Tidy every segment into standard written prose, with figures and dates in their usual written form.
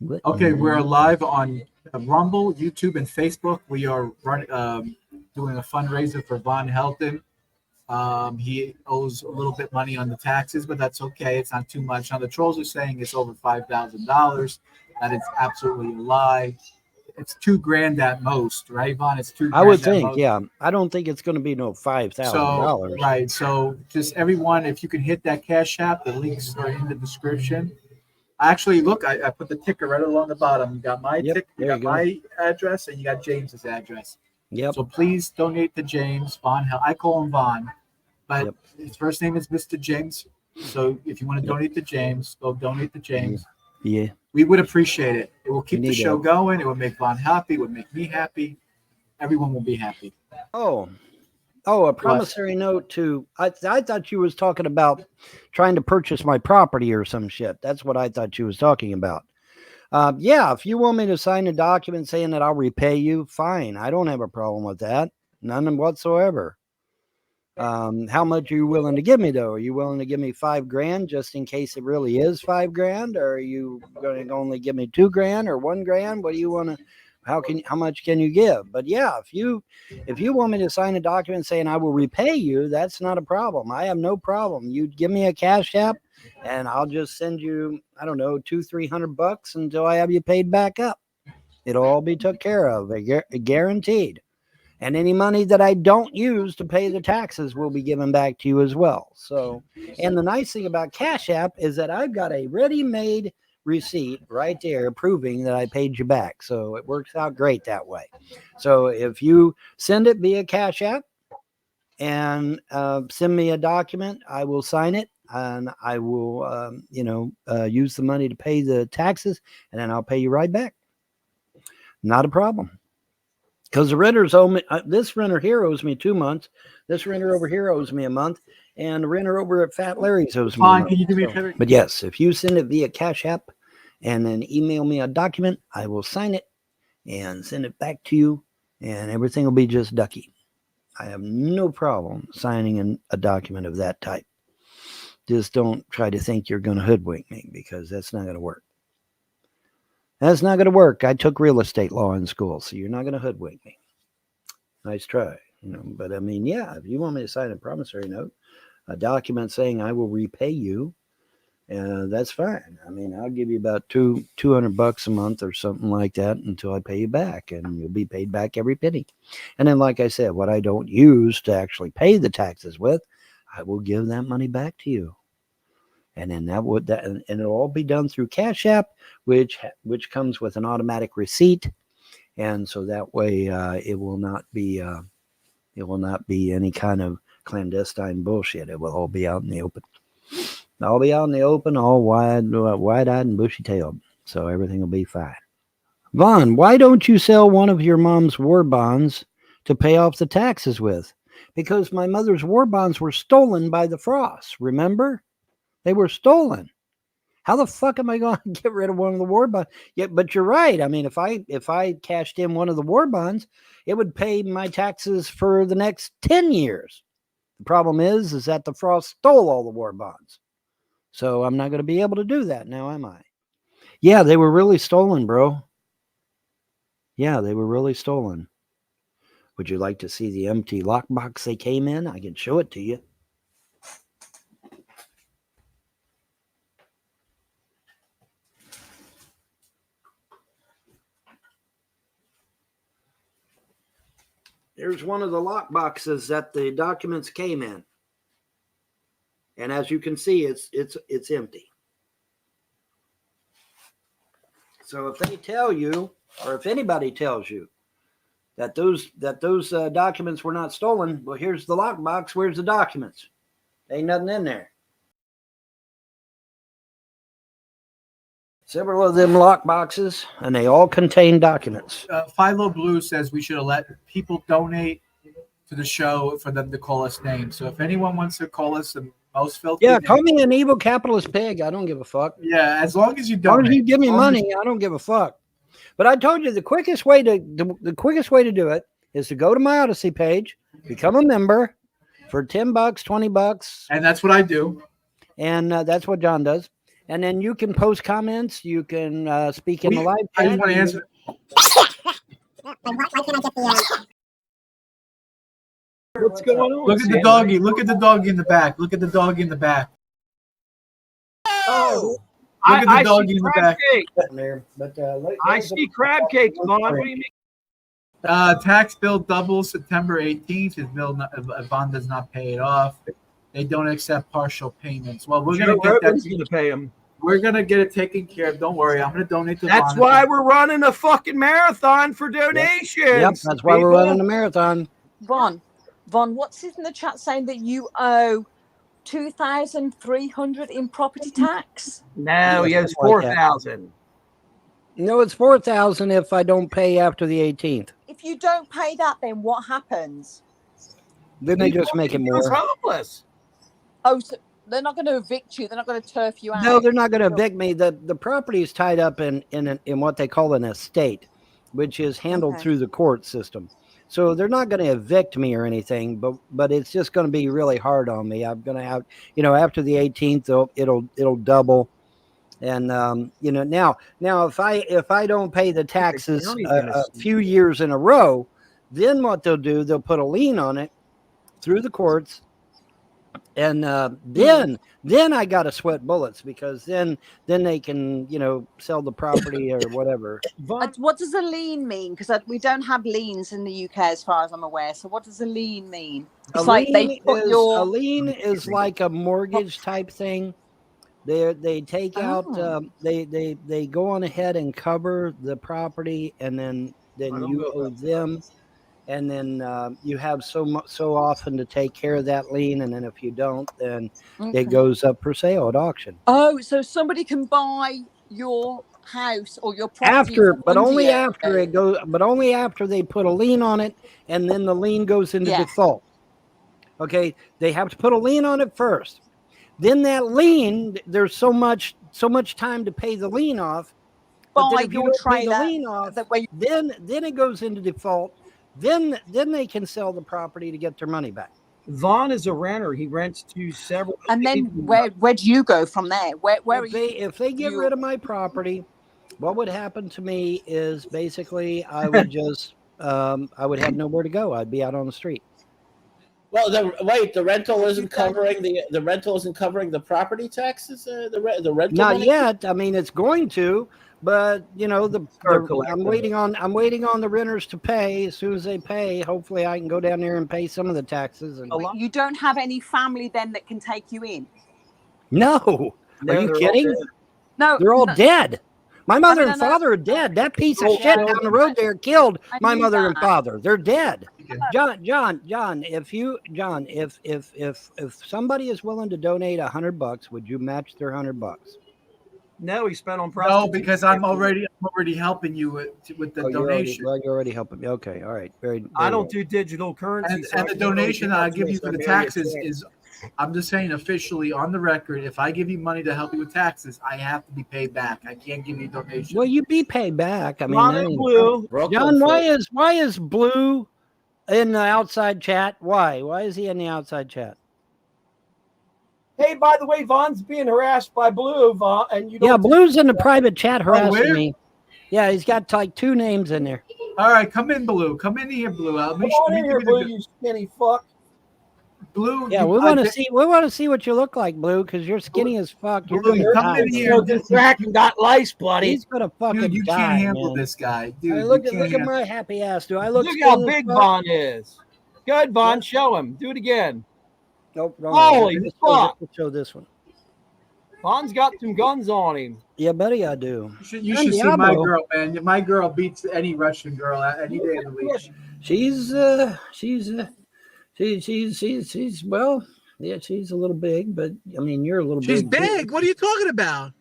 Okay, we're live on Rumble, YouTube, and Facebook. We are doing a fundraiser for Von Helton. He owes a little bit money on the taxes, but that's okay. It's not too much. Now the trolls are saying it's over $5,000. That is absolutely a lie. It's $2,000 at most, right, Von? It's $2,000. I would think, yeah. I don't think it's going to be no $5,000. So, right. So just everyone, if you can hit that Cash App, the links are in the description. Actually, look, I put the ticker right along the bottom. You got my ticker, you got my address, and you got James's address. Yep. So please donate to James Von. I call him Von, but his first name is Mr. James. So if you want to donate to James, go donate to James. Yeah. We would appreciate it. It will keep the show going. It will make Von happy. It would make me happy. Everyone will be happy. Oh, a promissory note to, I thought you was talking about trying to purchase my property or some shit. That's what I thought you was talking about. Yeah, if you want me to sign a document saying that I'll repay you, fine. I don't have a problem with that. None whatsoever. How much are you willing to give me though? Are you willing to give me $5,000 just in case it really is $5,000? Or are you going to only give me $2,000 or $1,000? What do you want to, how much can you give? But yeah, if you want me to sign a document saying I will repay you, that's not a problem. I have no problem. You give me a Cash App and I'll just send you, I don't know, $200-300 until I have you paid back up. It'll all be took care of, guaranteed. And any money that I don't use to pay the taxes will be given back to you as well. So, and the nice thing about Cash App is that I've got a ready-made receipt right there proving that I paid you back. So it works out great that way. So if you send it via Cash App and send me a document, I will sign it and I will, use the money to pay the taxes and then I'll pay you right back. Not a problem. Because the renters owe me, this renter here owes me 2 months. This renter over here owes me a month. And the renter over at Fat Larry's owes me a month. Can you do me a favor? But yes, if you send it via Cash App and then email me a document, I will sign it and send it back to you. And everything will be just ducky. I have no problem signing a document of that type. Just don't try to think you're going to hoodwink me because that's not going to work. That's not going to work. I took real estate law in school, so you're not going to hoodwink me. Nice try. But I mean, yeah, if you want me to sign a promissory note, a document saying I will repay you, that's fine. I mean, I'll give you about $200 a month or something like that until I pay you back, and you'll be paid back every penny. And then, like I said, what I don't use to actually pay the taxes with, I will give that money back to you. And then and it'll all be done through Cash App, which comes with an automatic receipt, and so that way it will not be any kind of clandestine bullshit. It will all be out in the open. I'll be out in the open, all wide-eyed and bushy-tailed, so everything will be fine. Vaughn, why don't you sell one of your mom's war bonds to pay off the taxes with? Because my mother's war bonds were stolen by the Frosts. Remember? They were stolen. How the fuck am I going to get rid of one of the war bonds? Yeah, but you're right. I mean, if I cashed in one of the war bonds, it would pay my taxes for the next 10 years. The problem is that the Frost stole all the war bonds. So I'm not going to be able to do that now, am I? Yeah, they were really stolen, bro. Yeah, they were really stolen. Would you like to see the empty lockbox they came in? I can show it to you. Here's one of the lock boxes that the documents came in. And as you can see, it's empty. So if they tell you, or if anybody tells you that those documents were not stolen, well, here's the lock box. Where's the documents? Ain't nothing in there. Several of them lock boxes, and they all contain documents. Philo Blue says we should let people donate to the show for them to call us names. So if anyone wants to call us the most filthy, call me an evil capitalist pig. I don't give a fuck. Yeah, as long as you donate. As long as you give me money, I don't give a fuck. But I told you the quickest way to do it is to go to my Odyssey page, become a member for $10, $20, and that's what I do. And that's what John does. and then you can post comments. You can speak in the live I chat. just want to answer. What's going on? Look at the doggy. Look at the doggy in the back. Look at the doggy in the back. Oh, Look at the I doggy see in the crab back. cake. There, but I see crab cakes, Vaughn. What do you mean? Tax bill doubles September 18th. His bill, Bond does not pay it off. They don't accept partial payments. Well, we're gonna Joe get that. Rogan's gonna pay him. We're gonna get it taken care of. Don't worry. I'm gonna donate to. That's Bond. why we're running a fucking marathon for donations. Yep, that's why we're running the marathon. Vaughn, what's it in the chat saying that you owe 2,300 in property tax? No, he has Something like that. 4,000. No, it's 4,000 if I don't pay after the 18th. If you don't pay that, then what happens? Then they just make it He was more. homeless. Oh, so they're not going to evict you. They're not going to turf you out. No, they're not going to evict me. The property is tied up in what they call an estate, which is handled through the court system. So they're not going to evict me or anything, but it's just going to be really hard on me. I'm going to have, after the 18th, it'll double. And now if I don't pay the taxes a few years in a row, then what they'll do, they'll put a lien on it through the courts. And then I got to sweat bullets, because then they can sell the property or whatever. What does a lien mean? Because we don't have liens in the UK, as far as I'm aware. So what does a lien mean? It's like they put a lien is like a mortgage type thing. They take out they go on ahead and cover the property, and then you owe them. And then you have so often to take care of that lien, and then if you don't, then it goes up for sale at auction. Oh, so somebody can buy your house or your property but only after they put a lien on it, and then the lien goes into default. Okay, they have to put a lien on it first. Then that lien, there's so much time to pay the lien off. But then if you don't pay the lien off, then it goes into default. Then they can sell the property to get their money back. Vaughn is a renter. He rents to several. And then where do you go from there? If they get rid of my property, what would happen to me is basically I would just I would have nowhere to go. I'd be out on the street. Well, the rental isn't covering the rental isn't covering the property taxes. The rental. Not money? yet. I mean, it's going to. But I'm waiting on the renters to pay. As soon as they pay, hopefully I can go down there and pay some of the taxes. And you don't have any family then that can take you in? No. Are you kidding? No, they're all dead. My mother and father are dead. That piece of shit down the road there killed my mother and father. They're dead. John, if somebody is willing to donate $100, would you match their $100? No, he spent on prostitution. No, because I'm already helping you with the donation. You're already helping me. Okay, all right. I don't do digital currency. And the donation that I give you for the taxes is, I'm just saying officially on the record, if I give you money to help you with taxes, I have to be paid back. I can't give you a donation. Well, you be paid back. I mean, Blue. John, why is Blue in the outside chat? Why is he in the outside chat? Hey, by the way, Vaughn's being harassed by Blue, Vaughn, and you don't. Yeah, Blue's in the private chat harassing me. Yeah, he's got like 2 names in there. All right, come in, Blue. Come in here, Blue. Come on in here, Blue, you skinny fuck. Blue. Yeah, we want to see. We want to see what you look like, Blue, because you're skinny as fuck. Blue, come in here. Distracted, got lice, buddy. He's gonna fucking Dude, you die, can't handle man. this guy, dude. Hey, look at my happy ass. Do I look? Look how big Vaughn is. Good, Vaughn. Show him. Do it again. Nope. Holy fuck! Show this one. Vaughn's got some guns on him. Yeah, buddy, I do. You should see my girl, man. My girl beats any Russian girl any day of the week. She's well, yeah, she's a little big, but I mean, you're a little big. She's big. What are you talking about?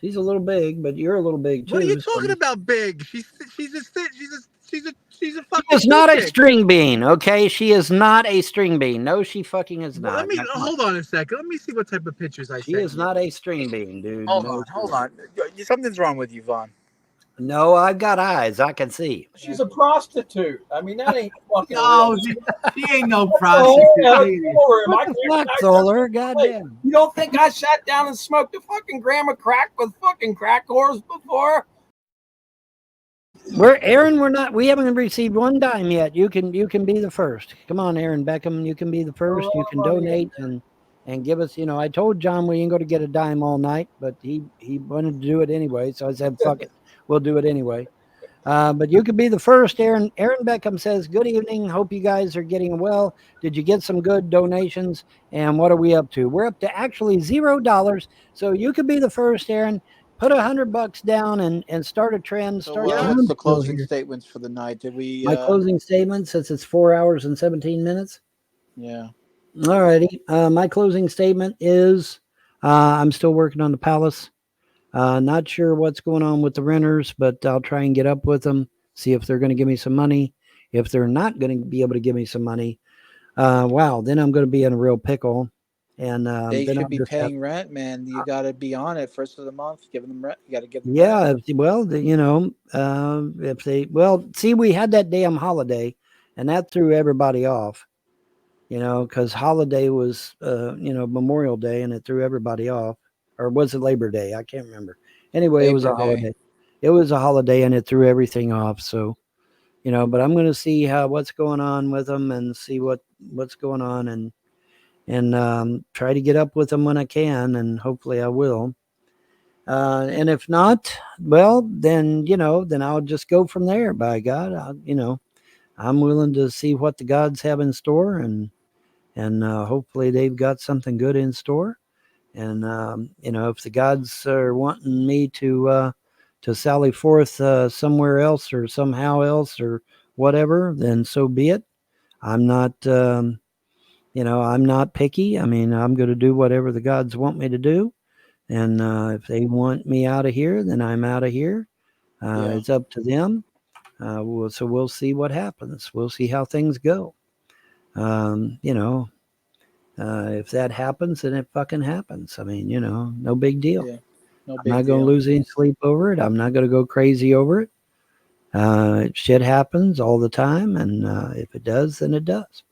She's a little big, but you're a little big too. What are you talking about? Big? She's a fucking. She is not a string bean, okay? She is not a string bean. No, she fucking is not. Hold on a second. Let me see what type of pictures I. She is not a string bean, dude. Hold on. Something's wrong with you, Vaughn. No, I've got eyes. I can see. She's a prostitute. I mean, that ain't fucking No, real. she ain't no Oh, prostitute. yeah, She- What the fuck, Solar? Goddamn. You don't think I sat down and smoked a fucking gram of crack with fucking crack whores before? We haven't received one dime yet. You can be the first. Come on, Aaron Beckham. You can be the first. You can donate and give us, I told John we ain't going to get a dime all night, but he wanted to do it anyway. So I said, fuck it. We'll do it anyway. But you could be the first, Aaron. Aaron Beckham says, good evening. Hope you guys are getting well. Did you get some good donations? And what are we up to? We're up to actually $0. So you could be the first, Aaron. Put $100 down and start a trend. So Start what's the groundswell closing here. statements for the night? Did we? My closing statement, since it's 4 hours and 17 minutes. Yeah. All righty. My closing statement is I'm still working on the palace. Not sure what's going on with the renters, but I'll try and get up with them, see if they're going to give me some money. If they're not going to be able to give me some money, wow, then I'm going to be in a real pickle. And They then should I'll be just paying rent, man. You got to be on it first of the month, giving them rent. You got to give them yeah, rent. if they, see, we had that damn holiday, and that threw everybody off. Because holiday was, Memorial Day, and it threw everybody off. Or was it Labor Day? I can't remember. Anyway, it was a Labor Day. holiday. It was a holiday, and it threw everything off. So, but I'm going to see what's going on with them and see what's going on and try to get up with them when I can, and hopefully I will. And if not, well, then I'll just go from there. By God, I'm willing to see what the gods have in store, and hopefully they've got something good in store. And if the gods are wanting me to sally forth somewhere else or somehow else or whatever, then so be it. I'm not I'm not picky. I mean, I'm going to do whatever the gods want me to do. And if they want me out of here, then I'm out of here. It's up to them. So we'll see what happens. We'll see how things go. If that happens, then it fucking happens. I mean, no big deal. Yeah. No I'm big not going to deal. lose any sleep over it. I'm not going to go crazy over it. Shit happens all the time. And if it does, then it does.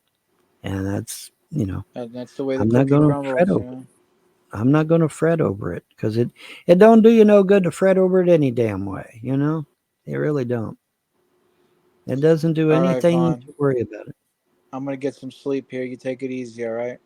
And that's, And that's the way the I'm not cookie going to crumbles. fret over it. I'm not going to fret over it because it don't do you no good to fret over it any damn way. It really don't. It doesn't do All right, anything Vaughn. to worry about it. I'm going to get some sleep here. You take it easy, all right?